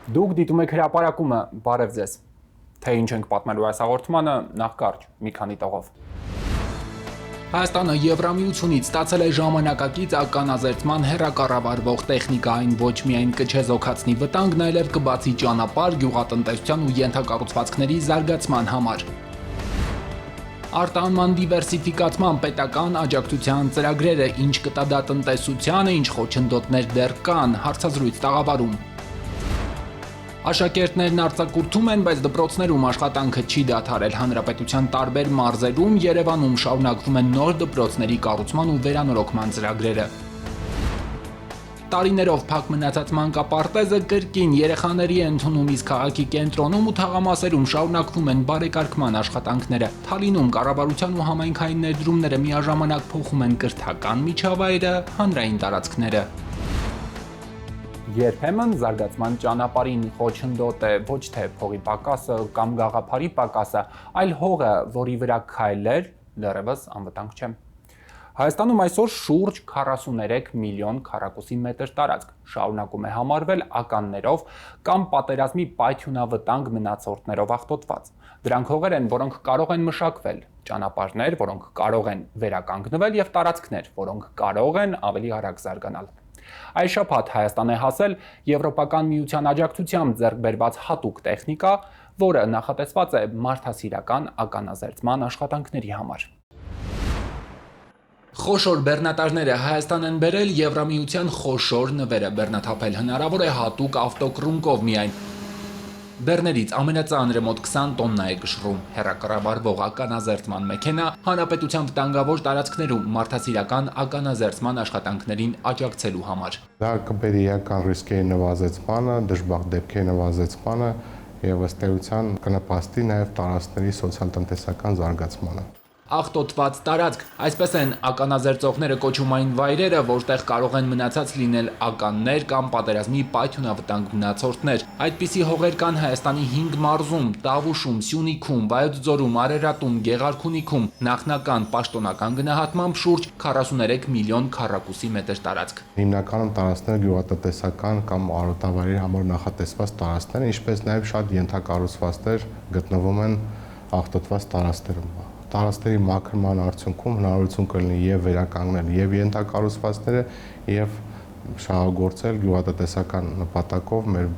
Դուք դիտում եք հրապարակումը, բարև ձեզ, թե ինչ ենք պատմելու այս հաղորդմանը, նախ կարճ, մի քանի տողով։ Հայաստանը Եվրամիությունից ստացել է ժամանակակից ականազերծման հեռակառավարվող տեխնիկա, այն ոչ միայն կչեզոքացնի վտանգ, այլև կբացի ճանապարհ գյուղատնտեսության ու ենթակառուցվածքների զարգացման համար։ Արտահանման դիվերսիֆիկացման պետական աջակցության ծրագրերը, ինչ կտա դա տնտեսությանը, ինչ խոչընդոտներ դեռ կան, հարցազրույց տաղավարում։ Աշակերտներն արձակուրդում են, բայց դպրոցներում աշխատանքը չի դադարել։ Հանրապետության տարբեր մարզերում, Երևանում շարունակվում են նոր դպրոցների կառուցման ու վերանորոգման ծրագրերը։ Տարիներով փակ մնացած մանկապարտեզը կրկին երեխաների է ընդունում, իսկ քաղաքի կենտրոնում ու թաղամասերում շարունակվում են բարեկարգման աշխատանքները։ Թալինում կառավարության ու համայնքային ներդրումները միաժամանակ փոխում են կրթական միջավայրը, հանրային տարածքները։ Երբեմն զարգացման ճանապարհին խոչընդոտ է ոչ թե փողի պակասը կամ գաղափարի պակասը, այլ հողը, որի վրա քայլել դեռևս անվտանգ չէ։ Հայաստանում այսօր շուրջ 43 միլիոն քառակուսի մետր տարածք շարունակում է համարվել ականներով կամ պատերազմի պայթյունավտանգ մնացորդներով աղտոտված։ Դրանք հողեր են, որոնք կարող են մշակվել, ճանապարհներ, որոնք կարող են վերականգնվել եւ տարածքներ, որոնք կարող են ավելի արագ զարգանալ։ Այս շաբաթ Հայաստան է հասել Եվրոպական միության աջակցությամբ ձեռք բերված հատուկ տեխնիկա, որը նախատեսված է մարդասիրական ականազերծման աշխատանքների համար։ Խոշոր բեռնատարները Հայաստան են բերել Եվրամիության խոշոր նվերը բեռնաթափել հնարավոր է հատուկ ավտոկրունկով միայն։ Բեռներից ամենածանրը մոտ 20 տոննա է կշռում, հեռակառավարվող ականազերծման մեքենա հանրապետության վտանգավոր տարածքներում մարդասիրական ականազերծման աշխատանքներին աջակցելու համար։ Դա կբերի իրական ռիսկերի նվազեցմանը, դժբախտ դեպքերի նվազեցմանը եւ ըստ էության կնպաստի նաեւ տարածքների սոցիալ-տնտեսական զարգացմանը։ Աղտոտված տարածք, այսպես են ականազերծողները կոչում այն վայրերը, որտեղ կարող են մնացած լինել ականներ կամ պատերազմի պայթյունավտանգ մնացորդներ։ Այդպիսի հողեր կան Հայաստանի 5 մարզում՝ Տավուշում, Սյունիքում, Վայոց ձորում, Արարատում, Գեղարքունիքում, նախնական պաշտոնական գնահատմամբ շուրջ 43 միլիոն քառակուսի մետր տարածք։ Հիմնականում տարածքները գյուղատնտեսական կամ արոտավայրերի համար նախատեսված տարածքներ են, ինչպես նաեւ շատ ենթակառուցվածքներ գտնվում են աղտոտված տարածքներում։ Տարածքների մաքրման արդյունքում հնարավորություն կլինի եւ վերականգնել եւ ենթակառուցվածքները եւ շահագործել գյուղատնտեսական նպատակով մեր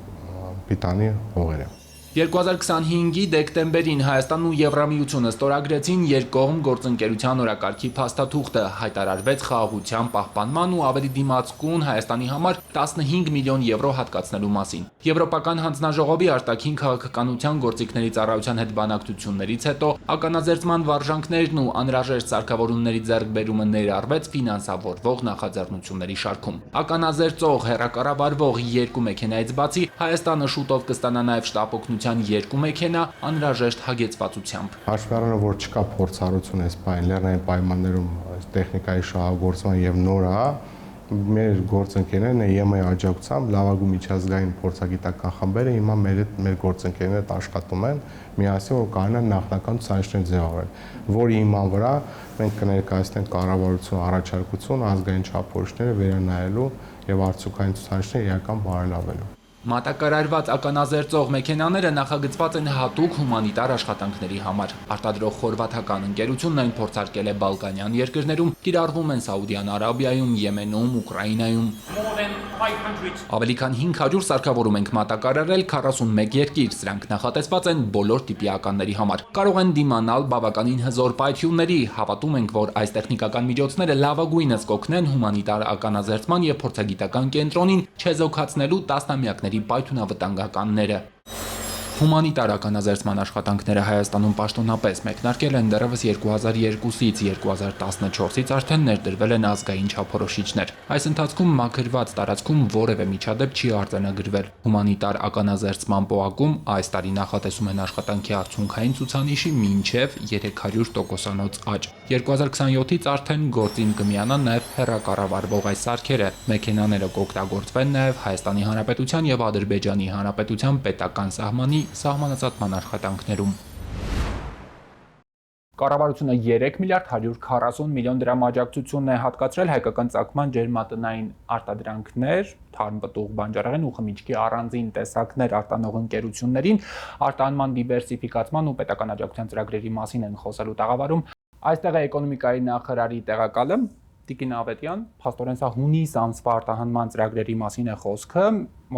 պիտանի հողերը։ 2025-ի դեկտեմբերին Հայաստանն ու Եվրամիությունը ստորագրեցին երկկողմ գործընկերության օրակարգի փաստաթուղթը, հայտարարվեց խաղաղության պահպանման ու ավելի դիմացկուն Հայաստանի համար 15 միլիոն եվրո հատկացնելու մասին։ Եվրոպական հանձնաժողովի արտաքին քաղաքականության գործիքների ծառայության հետ բանակցություններից հետո ականազերծման վարժանքներն ու անհրաժեշտ սարքավորումների ձեռքբերումը ներառվեց ֆինանսավորվող նախաձեռնությունների շարքում։ Ականազերծող հեռակառավարվող 2 մեքենայից բացի Հայաստանը շուտով կստանա նաև շտապօգնության 2 մեքենա անհրաժեշտ հագեցվածությամբ։ Հաշվի առնելով, որ չկա փորձառություն այս պայն լեռնային պայմաններում տեխնիկայի շահագործման եւ նորա, մեր գործընկերներն ԵՄ-ի աջակցությամբ լավագույն միջազգային փորձագիտական խմբերը հիմա մեր գործընկերները աշխատում են միասին, որ կարողանան նախնական ցուցանիշներ ձևավորել, որի հիման վրա մենք կներկայացնենք կառավարություն առաջարկություն ազգային չափորոշիչները վերանայելու եւ արդյունքային ցուցանիշները իրական բարելավելու։ Մատակարարված ականազերծող մեքենաները նախագծված են հատուկ հումանիտար աշխատանքների համար։ Արտադրող խորվաթական ընկերությունն այն փորձարկել է Բալկանյան երկրներում, կիրառվում են Սաուդյան Արաբիայում, Եմենում, Ուկրաինայում։ Ավելի քան 500 սարքավորում ենք մատակարարել 41 երկիր, սրանք նախատեսված են բոլոր տիպի ականների համար։ Կարող են դիմանալ բավականին հզոր պայթյունների, հավատում ենք, որ այս տեխնիկական միջոցները լավագույնս կօգնեն հումանիտար ականազերծման եւ փորձագիտական կենտրոնին չեզոքացնելու տասնամյակների պայթյունավտանգականները։ Հումանիտար ականազերծման աշխատանքները Հայաստանում պաշտոնապես մեկնարկել են դեռևս 2002-ից 2014-ից արդեն ներդրվել են ազգային չափորոշիչներ։ Այս ընթացքում մաքրված տարածքում որևէ միջադեպ չի արձանագրվել։ Հումանիտար ականազերծման պոակում այս տարի նախատեսում են աշխատանքի արդյունքային ցուցանիշի մինչև 300%-անոց աճ։ 2027-ից արդեն գործին կմիանան նաև հեռակառավարվող այս սարքերը։ Մեքենաները կօգտագործվեն նաև Հայաստանի Հանրապետության եւ Ադրբեջանի Հանրապետության պետական սահմանի սահմանազատման աշխատանքներում։ Կառավարությունը 3 միլիարդ 140 միլիոն դրամ աջակցություն է հատկացրել հայկական ծագման ջերմատնային արտադրանքներ, թարմ պտուղ բանջարեղեն ու խմիչքի առանձին տեսակներ արտանող ընկերություններին արտահանման դիվերսիֆիկացման ու պետական աջակցության ծրագրերի մասին են խոսելու տաղավարում։ Այստեղ է էկոնոմիկայի նախարարի տեղակալը Տիկին Ավետյան, փաստորեն սա հունիս ամսվա արտահանման ծրագրերի մասին է խոսքը,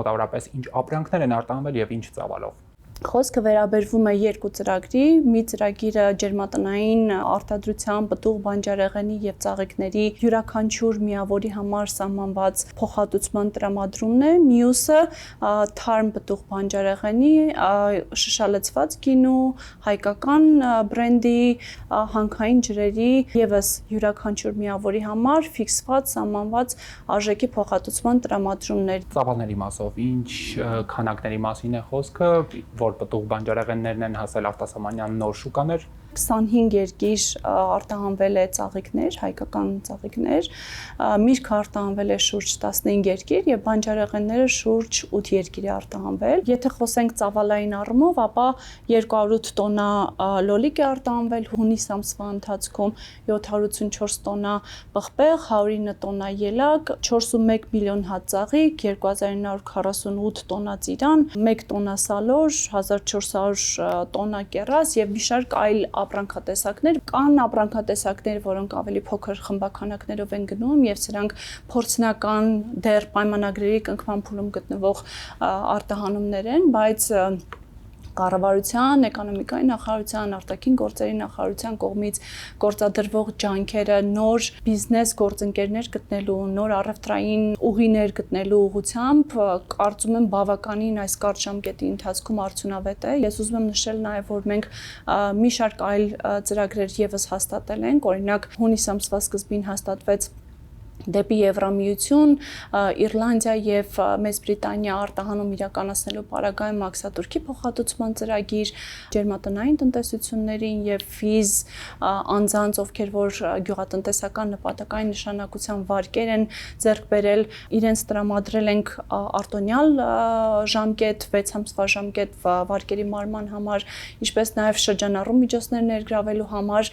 մոտավորապես ինչ ապրանքներ են արտահանվել եւ ինչ ծավալով։ Խոսքը վերաբերվում է երկու ծրագրի, մի ծրագիրը ջերմատնային արտադրության, պտուղ բանջարեղենի եւ ծաղիկների յուրաքանչյուր միավորի համար սահմանված փոխհատուցման տրամադրումն է, մյուսը թարմ պտուղ բանջարեղենի շշալցված գինու, հայկական բրենդի, հանքային ջրերի եւս յուրաքանչյուր միավորի համար ֆիքսված սահմանված արժեքի փոխհատուցման տրամադրումներ։ Ծավալների մասով ինչ քանակների մասին է խոսքը, որ պտուղ բանջարեղեններն են հասել արտասահմանյան նոր շուկաներ։ 25 երկիր արտահանվել է ծաղիկներ, հայկական ծաղիկներ, միրգը արտահանվել է շուրջ 15 երկիր եւ բանջարեղենները շուրջ 8 երկիր է արտահանվել։ Եթե խոսենք ծավալային առումով, ապա 200 տոննա լոլիկ է արտահանվել հունիս ամսվա ընթացքում, 784 տոննա պղպեղ, 109 տոննա ելակ, 4.1 միլիոն հատ ծաղիկ, 2948 տոննա ծիրան, 1 տոննա սալոր, 1400 տոննա կեռաս եւ մի շարք այլ ապրանքատեսակներ, կան ապրանքատեսակներ, որոնք ավելի փոքր խմբաքանակներով են գնում եւ սրանք փորձնական դեռ պայմանագրերի կնքման փուլում գտնվող արտահանումներ են, բայց կառավարության, էկոնոմիկայի նախարարության, արտաքին գործերի նախարարության կողմից գործադրվող ջանքերը նոր բիզնես գործընկերներ գտնելու, նոր առևտրային ուղիներ գտնելու ուղղությամբ կարծում եմ բավականին այս կարճ ժամկետի ընթացքում արդյունավետ է։ Ես ուզում եմ նշել նաև, որ մենք մի շարք այլ ծրագրեր եւս հաստատել ենք, օրինակ հունիս ամսվա սկզբին հաստատվեց դեպի Եվրամիություն, Իռլանդիա եւ Մեծ Բրիտանիա արտահանում իրականացնելու պարագայում մաքսատուրքի փոխհատուցման ծրագիր ջերմատնային տնտեսություններին եւ ֆիզ անձանց, ովքեր որ գյուղատնտեսական նպատակային նշանակության վարկեր են ձեռք բերել, իրենց տրամադրել ենք արտոնյալ ժամկետ, 6 ամսվա ժամկետ վարկերի մարման համար, ինչպես նաեւ շրջանառու միջոցներ ներգրավելու համար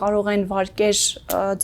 կարող են վարկեր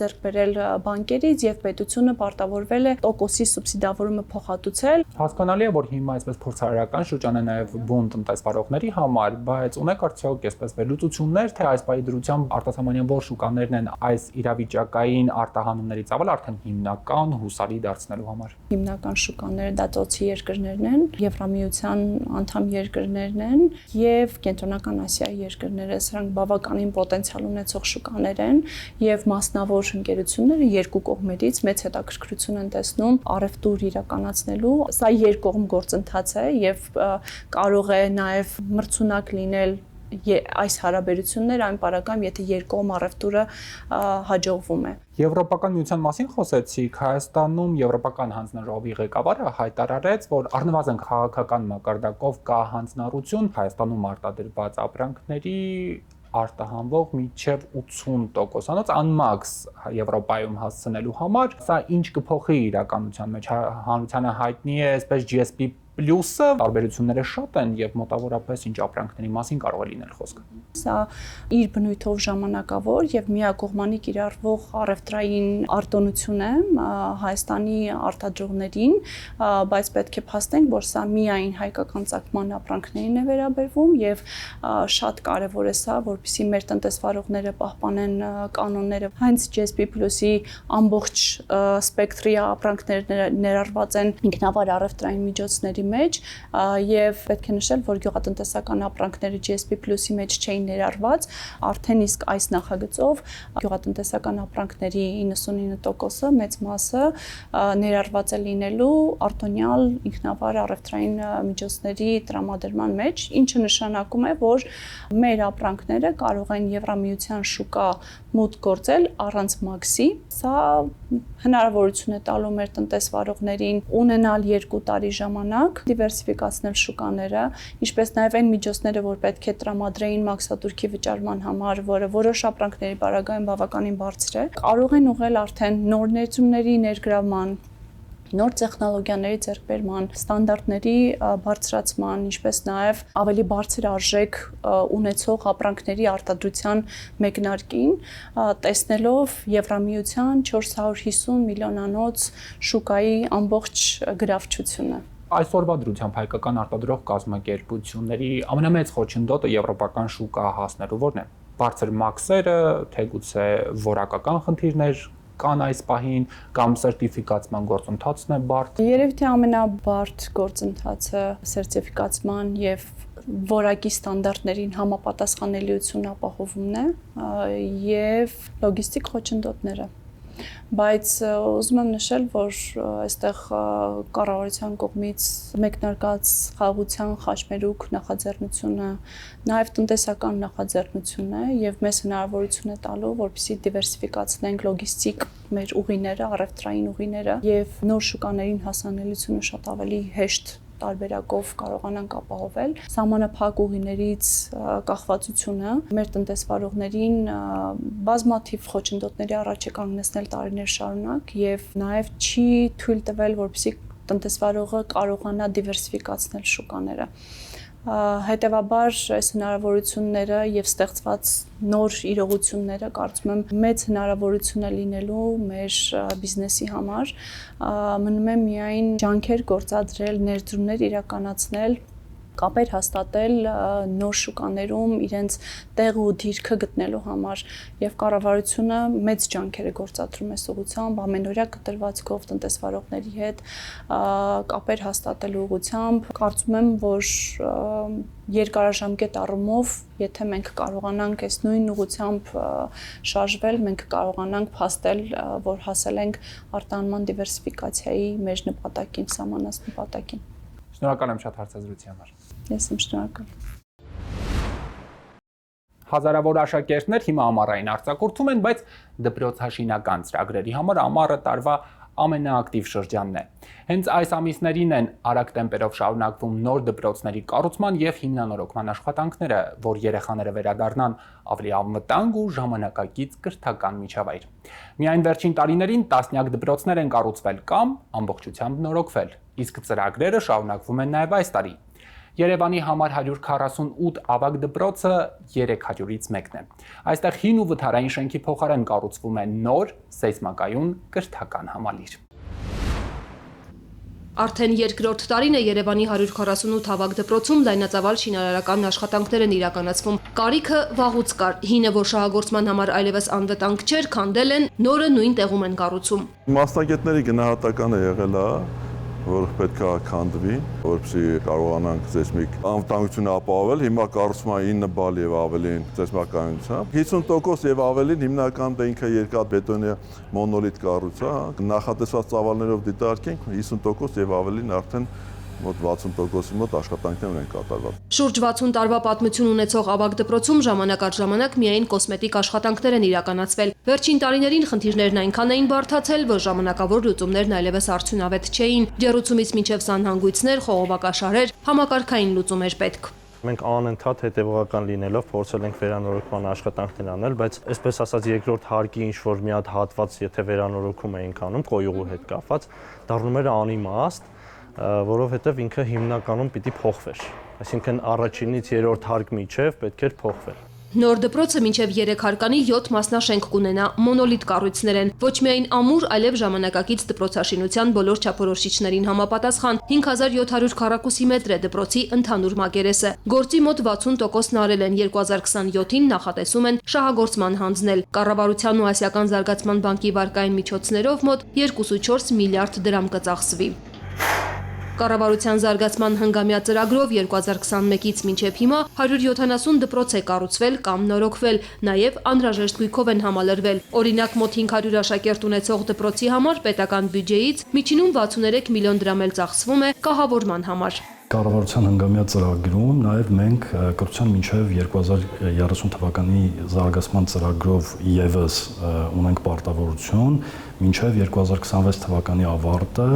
ձեռք բերել բանկերից եւ պետությունը պարտավորվել է տոկոսի սուբսիդավորումը փոխհատուցել։ Հասկանալի է, որ հիմա այսպես փորձարարական շրջան է նաև բուն տնտեսվարողների համար, բայց ունեք արդյոք այսպես վերլուծություններ, թե այս պահի դրությամբ արտասահմանյան որ շուկաներն են այս իրավիճակային արտահանումների ծավալ արդեն հիմնական հուսալի դարձնելու համար։ Հիմնական շուկաները դատոցի երկրներն են, Եվրամիության անդամ երկրներն են եւ Կենտրոնական Ասիայի երկրները, սրանք բավականին պոտենցիալ ունեցող շուկաներ են եւ մասնավոր ընկերությունները երկու կողմերից մեծ հետաքրքրություն են տեսնում առևտուր իրականացնելու։ Սա երկկողմ գործընթաց է եւ կարող է նաեւ մրցունակ լինել այս հարաբերությունները այն պարագայում, եթե երկկողմ առևտուրը հաջողվում է։ Եվրոպական միության մասին խոսեցիք, Հայաստանում Եվրոպական հանձնաժողովի ղեկավարը հայտարարեց, որ առնվազն քաղաքական մակարդակով կա հանձնառություն Հայաստանում արտադրված ապրանքների արտահանվող մինչև 80%-անոց անմաքս Եվրոպայում հասցնելու համար, սա ինչ կփոխի իրականության մեջ, հանրությանը հայտնի է այսպես GSP Plus-ը, տարբերությունները շատ են եւ մոտավորապես ինչ ապրանքների մասին կարող է լինել խոսքը։ Սա իր բնույթով ժամանակավոր եւ միակողմանի կիրառվող առևտրային արտոնություն է Հայաստանի արտադրողներին, բայց պետք է փաստենք, որ սա միայն հայկական ծագման ապրանքներին է վերաբերվում եւ շատ կարեւոր է սա, որպեսզի մեր տնտեսվարողները պահպանեն կանոնները։ Հենց GSP Plus-ի ամբողջ սպեկտրի ապրանքներ ներառված են ինքնավար առևտրային միջոցների մեջ եւ պետք է նշել, որ գյուղատնտեսական ապրանքները GSP Plus-ի մեջ չէին ներառված, արդեն իսկ այս նախագծով գյուղատնտեսական ապրանքների 99%-ը, մեծ մասը ներառված է լինելու արտոնյալ ինքնավար առևտրային միջոցների տրամադրման մեջ, ինչը նշանակում է, որ մեր ապրանքները կարող են Եվրամիության շուկա մուտք գործել առանց մաքսի։ Սա հնարավորություն է տալու մեր տնտեսվարողներին ունենալ 2 տարի ժամանակ դիվերսիֆիկացնել շուկաները, ինչպես նաև այն միջոցները, որ պետք է տրամադրեին մաքսատուրքի վճարման համար, որը որոշ ապրանքների պարագայում բավականին բարձր է, կարող են ուղղել արդեն նոր ներդրումների ներգրավման նոր տեխնոլոգիաների ձեռքբերման, ստանդարտների բարձրացման, ինչպես նաև ավելի բարձր արժեք ունեցող ապրանքների արտադրության մեկնարկին, տեսնելով Եվրամիության 450 միլիոնանոց շուկայի ամբողջ գրավչությունը։ Այսօրվա դրությամբ հայկական արտադրող կազմակերպությունների ամենամեծ խոչընդոտը եվրոպական շուկա հասնելու որն է։ Բարձր մաքսերը, թեկուցե որակական խնդիրներ կան այս պահին կամ սերտիֆիկացման գործընթացն է բարդ։ Երևի թե ամենաբարդ գործընթացը սերտիֆիկացման եւ որակի ստանդարտներին համապատասխանելիություն ապահովումն է եւ լոգիստիկ խոչընդոտները։ Բայց ուզում եմ նշել, որ այստեղ կառավարության կողմից մեկնարկած խաղաղության խաչմերուկ նախաձեռնությունը նաև տնտեսական նախաձեռնություն է եւ մեզ հնարավորություն է տալու, որպեսզի դիվերսիֆիկացնենք լոգիստիկ մեր ուղիները, առևտրային ուղիները եւ նոր շուկաներին հասանելիությունը շատ ավելի հեշտ տարբերակով կարողանանք ապահովել սահմանափակ ուղիներից կախվածությունը մեր տնտեսվարողներին բազմաթիվ խոչընդոտների առաջ է կանգնեցնել տարիներ շարունակ եւ նաեւ չի թույլ տվել, որպեսզի տնտեսվարողը կարողանա դիվերսիֆիկացնել շուկաները։ Հետևաբար այս հնարավորությունները եւ ստեղծված նոր իրողությունները կարծում եմ մեծ հնարավորություն է լինելու մեր բիզնեսի համար, մնում է միայն ջանքեր գործադրել, ներդրումներ իրականացնել, կապեր հաստատել նոր շուկաներում իրենց տեղը ու դիրքը գտնելու համար եւ կառավարությունը մեծ ջանքեր է գործադրում այս ուղղությամբ ամենօրյա կտրվածքով տնտեսվարողների հետ կապեր հաստատելու ուղղությամբ կարծում եմ որ երկարաժամկետ առումով եթե մենք կարողանանք այս նույն ուղղությամբ շարժվել մենք կարողանանք փաստել որ հասել ենք արտահանման դիվերսիֆիկացիայի մեր նպատակին սահմանած նպատակին Շնորհակալ եմ շատ հարցազրույցի համար։ Ես եմ շնորհակալ։ Հազարավոր աշակերտներ հիմա ամառային արձակուրդում են, բայց դպրոցաշինական ծրագրերի համար ամառը տարվա ամենաակտիվ շրջանն է։ Հենց այս ամիսներին են արագ տեմպերով շարունակվում նոր դպրոցների կառուցման եւ հիմնանորոգման աշխատանքները, որ երեխաները վերադառնան ավելի անվտանգ ու ժամանակակից կրթական միջավայր։ Միայն վերջին տարիներին տասնյակ դպրոցներ են կառուցվել կամ ամբողջությամբ նորոգվել, իսկ ծրագրերը շարունակվում են նաեւ այս տարի։ Երևանի համար 148 ավագ դպրոցը 300-ից մեկն է։ Այստեղ հին ու վթարային շենքի փոխարեն կառուցվում է նոր սեյսմակայուն կրթական համալիր։ Արդեն երկրորդ տարին է Երևանի 148 ավագ դպրոցում լայնածավալ շինարարական աշխատանքներ են իրականացվում։ Կարիքը վաղուց կար, հինը որ շահագործման համար այլևս անվտանգ չէր, քանդել են, նորը նույն տեղում են կառուցում։ Մասնագետների գնահատականը եղել է որ պետք է քանդվի, որպեսզի կարողանանք սեյսմիկ անվտանգությունը ապահովել։ Հիմա կառուցվում է 9 բալ եւ ավելին սեյսմակայունությամբ։ 50% եւ ավելին հիմնական դա ինքը երկաթբետոնե մոնոլիթ կառույց է, նախատեսված ծավալներով դիտարկենք 50% եւ ավելին արդեն մոտ 60%-ի մոտ աշխատանքներ են կատարված։ Շուրջ 60 տարվա պատմություն ունեցող ավագ դպրոցում ժամանակ առ ժամանակ միայն կոսմետիկ աշխատանքներ են իրականացվել։ Վերջին տարիներին խնդիրներն այնքան էին բարդացել, որ ժամանակավոր լուծումներն այլևս արդյունավետ չէին։ Ջեռուցումից մինչև սանհանգույցներ, խողովակաշարեր, համակարգային լուծում էր պետք։ Մենք անընդհատ հետևողական լինելով փորձել ենք վերանորոգման աշխատանքներ անել, բայց այսպես ասած երկրորդ հարկի ինչ որ մի հատ հատված, եթե վերանորոգում էինք անում կոյուղու հետ կապված, դառնում էր անիմաստ, որովհետև ինքը հիմնականում պիտի փոխվեր։ Այսինքն առաջինից երրորդ հարկ միջև պետք էր փոխվել։ Նոր դպրոցը մինչև 3 հարկանի 7 մասնաշենք կունենա, մոնոլիթ կառույցներ են, ոչ միայն ամուր, այլև ժամանակակից դպրոցաշինության բոլոր չափորոշիչներին համապատասխան 5700 քառակուսի մետր է դպրոցի ընդհանուր մակերեսը։ Գործի մոտ 60%-ն արել են 2027-ին նախատեսում են շահագործման հանձնել։ Կառավարության ու Ասիական զարգացման բանկի վարկային միջոցներով մոտ 2.4 միլիարդ դրամ կծախսվի։ Կառավարության զարգացման հնգամյա ծրագրով 2021-ից մինչև հիմա 170 դպրոց է կառուցվել կամ նորոգվել, նաև անհրաժեշտ գույքով են համալրվել։ Օրինակ մոտ 500 աշակերտ ունեցող դպրոցի համար պետական բյուջեից միջինում 63 միլիոն դրամ էլ ծախսվում է կահավորման համար։ Կառավարության հնգամյա ծրագրում նաև մենք կրթության մինչև 2030 թվականի զարգացման ծրագրով եւս ունենք պարտավորություն մինչև 2026 թվականի ավարտը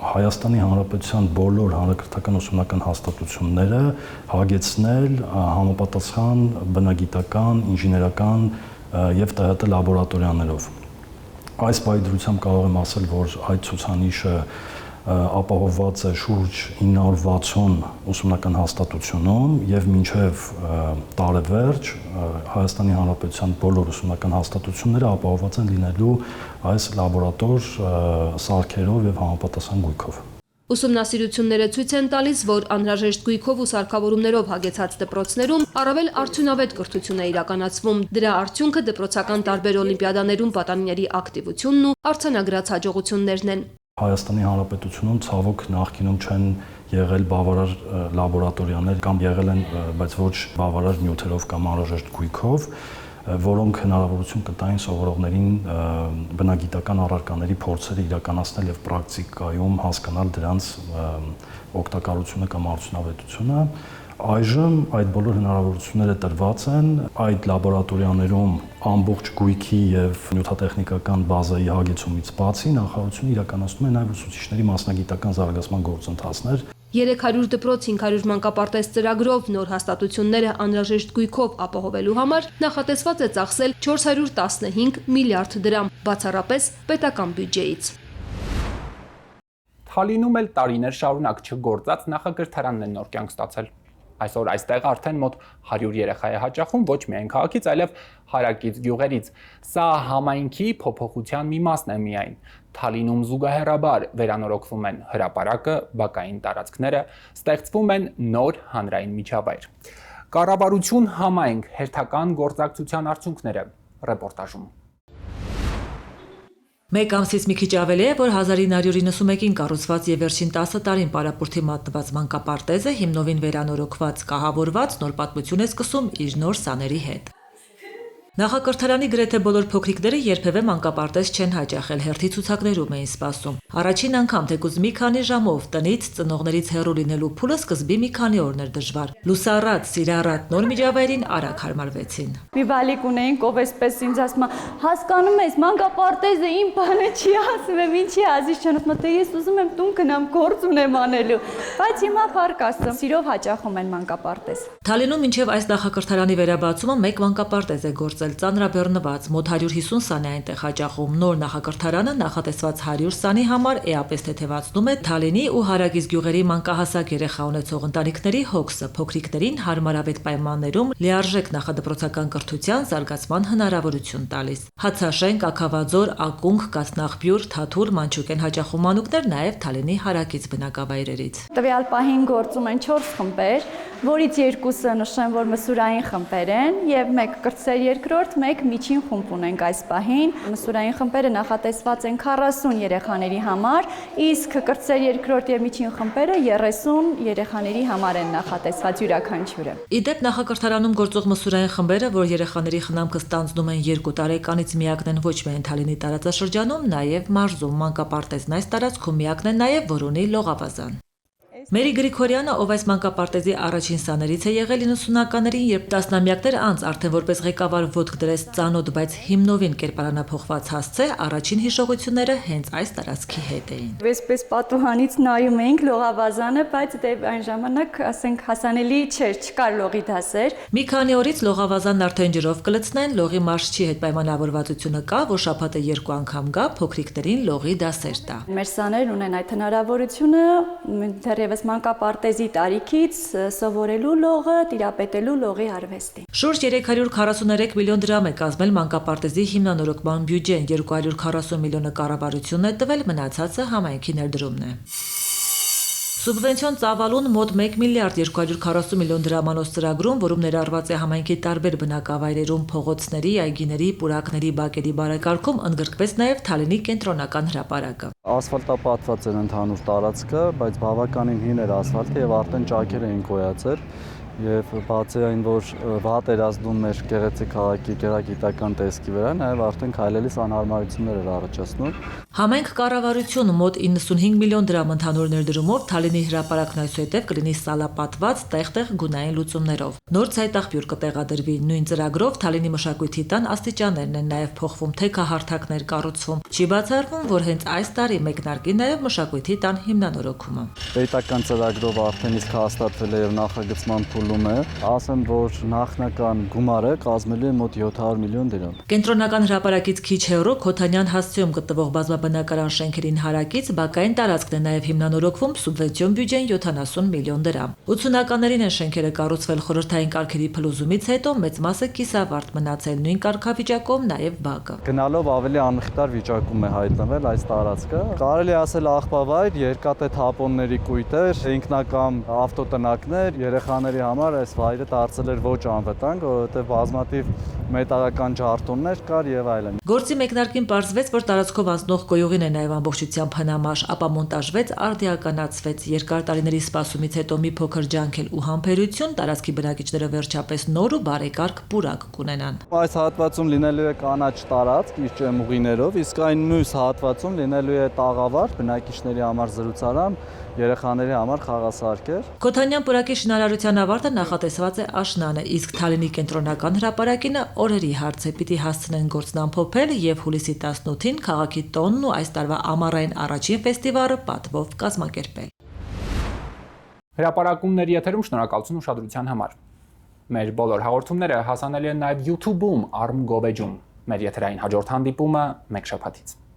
Հայաստանի Հանրապետության բոլոր հանրակրթական ուսումնական հաստատությունները հագեցնել համապատասխան բնագիտական, ինժեներական եւ ՏՀՏ լաբորատորիաներով։ Այս պայդրությամբ կարող եմ ասել, որ այդ ցուցանիշը ապահովված է շուրջ 960 ուսումնական հաստատությունում եւ մինչեւ տարեվերջ Հայաստանի Հանրապետության բոլոր ուսումնական հաստատությունները ապահովված են լինելու այս լաբորատոր սարքերով եւ համապատասխան գույքով։ Ուսումնասիրությունները ցույց են տալիս, որ անհրաժեշտ գույքով ու սարքավորումներով հագեցած դպրոցներում առավել արդյունավետ կրթություն է իրականացվում։ Դրա արդյունքը դպրոցական տարբեր օլիմպիադաներում պատանիների ակտիվությունն ու արձանագրած հաջողություններն են։ Հայաստանի Հանրապետությունում ցավոք նախկինում չեն եղել բավարար լաբորատորիաներ կամ եղել են, բայց ոչ բավարար նյութերով կամ անհրաժեշտ գույքով, որոնք հնարավորություն կտային սովորողներին բնագիտական առարկաների փորձերը իրականացնել եւ պրակտիկայում հասկանալ դրանց օգտակարությունը կամ արդյունավետությունը։ Այժմ այդ բոլոր հնարավորությունները տրված են, այդ լաբորատորիաներում ամբողջ գույքի եւ նյութատեխնիկական բազայի հագեցումից բացի նախարարությունը իրականացնում է նաեւ ուսուցիչների մասնագիտական զարգացման գործընթացներ։ 300 դպրոց 500 մանկապարտեզ ծրագրով նոր հաստատությունները անհրաժեշտ գույքով ապահովելու համար նախատեսված է ծախսել 415 միլիարդ դրամ, բացառապես պետական բյուջեից։ Թալինում էլ տարիներ շարունակ չգործած նախակրթարանն է նոր կյանք ստացել։ Այսօր այստեղ արդեն մոտ 100 երեխա է հաճախում ոչ միայն քաղաքից, այլև հարակից գյուղերից։ Սա համայնքի փոփոխության մի մասն է միայն։ Թալինում զուգահեռաբար վերանորոգվում են հրապարակը, բակային տարածքները, ստեղծվում են նոր հանրային միջավայր։ Կառավարություն համայնք հերթական գործակցության արդյունքները ռեպորտաժում։ Մեկ ամսից մի քիչ ավելի է, որ 1991-ին կառուցված եւ վերջին 10 տարին պարապուրտի մատնված մանկապարտեզը հիմնովին վերանորոգված, կահավորված նոր պատմություն է սկսում իր նոր սաների հետ։ Նախակրթարանի գրեթե բոլոր փոքրիկները երբևէ մանկապարտեզ չեն հաճախել, հերթի ցուցակներում էին սպասում։ Առաջին անգամ թեկուզ մի քանի ժամով տնից ծնողներից հեռու լինելու փուլը սկզբի մի քանի օրն էր դժվար։ Լուսառատ, սիրառատ նոր միջավայրին արագ հարմարվեցին։ Մի բալիկ ունեինք, ով էսպես ինձ ասում է, հասկանում ես, մանկապարտեզը իմ բանը չի, ասում եմ, ինչի ազիզ չեն, ասում եմ, ես ուզում եմ տուն գնամ, գործ ունեմ անելու, բայց հիմա փառք Աստծո, սիրով հաճախում են մանկապարտեզ։ Թալինում մինչև այս նախակրթարանի վերաբացումը մեկ մանկապարտեզ է գործել, ծանրաբեռնված, մոտ 150 սան է այնտեղ հաճախում։ Նոր նախակրթարանը նախատեսված 100 սանի համար էապես թեթևացնում է Թալինի ու հարակից գյուղերի մանկահասակ երեխա ունեցող ընտանիքների հոգսը, փոքրիկներին հարմարավետ պայմաններում լիարժեք նախադպրոցական կրթության զարգացման հնարավորություն տալիս։ Հացաշենք, Աքավաձոր, Ակունք, Կասնախբյուր, Թաթուլ, Մանչուկեն հաճախում մանուկներ նաև Թալինի հարակից բնակավայրերից։ Տվյալ պահին գործում են 4 խմբեր, որից 2-ը նշեմ, որ մսուրային խմբեր են եւ 1 կրտսեր երկրորդ, 1 միջին խումբ ունենք այս պահին։ Մսուրային խմբերը նախատեսված են 40 երեխաների համար, իսկ կրտսեր երկրորդ եւ միջին խմբերը 30 երեխաների համար են նախատեսված յուրաքանչյուրը։ Իդեպ նախակրթարանում գործող մսուրային խմբերը, որ երեխաների խնամքը ստանձնում են 2 տարեկանից միակն են ոչ միայն Թալինի տարածաշրջանում, նաև մարզում մանկապարտեզն այս տարածքում միակն է նաև, որ ունի լողավազան։ Մերի Գրիգորյանը, ով այս մանկապարտեզի առաջին սաներից է եղել 90-ականներին, երբ տասնամյակներ անց արդեն որպես ղեկավար ոտք դրեց ծանոթ, բայց հիմնովին կերպարանափոխված հասցե, առաջին հիշողությունները հենց այս տարածքի հետ էին։ Այսպես պատուհանից նայում էինք լողավազանը, բայց դե այն ժամանակ, ասենք, հասանելի չէր, չկար լողի դասեր։ Մի քանի օրից լողավազանն արդեն ջրով կլցնեն, լողի մարշչի հետ պայմանավորվածությունը կա, որ շաբաթը 2 անգամ գա, փոքրիկներին լողի դասեր տա։ Մեր սաներն ունեն այդ հնարավորությունը, դեռևս մանկապարտեզի տարիքից սովորելու լողը, տիրապետելու լողի արվեստի։ Շուրջ 343 միլիոն դրամ է կազմել մանկապարտեզի հիմնանորոգման բյուջեն, 240 միլիոնը կառավարությունն է տվել, մնացածը համայնքի ներդրումն է։ Սուբվենցիոն ծավալուն մոտ 1 միլիարդ 240 միլիոն դրամանոց ծրագրում, որում ներառված է համայնքի տարբեր բնակավայրերում փողոցների, այգիների, պուրակների, բակերի բարեկարգում, ընդգրկվեց նաև Թալինի կենտրոնական հրապարակը։ Ասֆալտապատված էր ընդհանուր տարածքը, բայց բավականին հին էր ասֆալտը եւ արդեն ճաքեր էին գոյացել։ Եվ բացի այն, որ վատ էր ազդում մեր գեղեցիկ քաղաքի գերագիտական տեսքի վրա, նաև արդեն քայլելիս անհարմարություններ էր առաջացնում։ Համայնք կառավարությունը մոտ 95 միլիոն դրամ ընդհանուր ներդրումով Թալինի հրապարակն այսուհետև կլինի սալապատված տեղ-տեղ գունային լուծումներով։ Նոր ցայտաղբյուր կտեղադրվի, նույն ծրագրով Թալինի մշակույթի տան աստիճաններն են նաև փոխվում, թեքահարթակներ կառուցվում։ Չի բացառվում, որ հենց այս տարի մեկնարկի նաև մշակույթի տան հիմնանորոգումը։ Պետական ծրագրով արդեն իսկ հաստատվել է եւ նախագծման փուլն տալում է, ասեմ, որ նախնական գումարը կազմելու է մոտ 700 միլիոն դրամ։ Կենտրոնական հրապարակից քիչ հեռու Քոթանյան հասցեում գտնվող բազմաբնակարան շենքերին հարակից բակային տարածքն է նաև հիմնանորոգվում սուբվենցիոն բյուջեն 70 միլիոն դրամ։ 80-ականներին են շենքերը կառուցվել խորհրդային կարգերի փլուզումից հետո մեծ մասը կիսավարտ մնացել, նույն կարգավիճակում նաև բակը։ Գնալով ավելի անխտար վիճակում է հայտնվել այս տարածքը։ Կարելի ասել աղբավայր, երկաթե թափոնների կույտեր, ինքնակամ ավտոտնակներ, երեխաների համար այս վայրը դարձել էր ոչ անվտանգ, որովհետև բազմաթիվ մետաղական ջարդոններ կար եւ այլն։ Գործի մեկնարկին պարզվեց, որ տարածքով անցնող գոյուղին է նաև ամբողջությամբ հնամաշ, ապա մոնտաժվեց, արդիականացվեց։ Երկար տարիների սպասումից հետո մի փոքր ջանքել ու համբերություն տարածքի բնակիչները վերջապես նոր ու բարեկարգ պուրակ կունենան։ Այս հատվածում լինելու է կանաչ տարածք իր ճեմուղիներով, իսկ այն մյուս հատվածում լինելու է տաղավար, բնակիչների համար զրուցարան, երեխաների համար խաղասարքեր։ Քոթանյան պուրակի շինարարության ավարտը նախատեսված է աշնանը, իսկ Թալինի կենտրոնական հրապարակինը օրերի հարց է, պիտի հասցնեն գործն ամփոփել եւ հուլիսի 18-ին քաղաքի տոնն ու այս տարվա ամառային առաջին ֆեստիվալը պատվով կազմակերպել։ Հրապարակումների եթերում շնորհակալություն ուշադրության համար։ Մեր բոլոր հաղորդումները հասանելի են նաև YouTube-ում, Arm Gobejum։ Մեր եթերային հաջորդ հանդիպումը մեկ շաբաթից։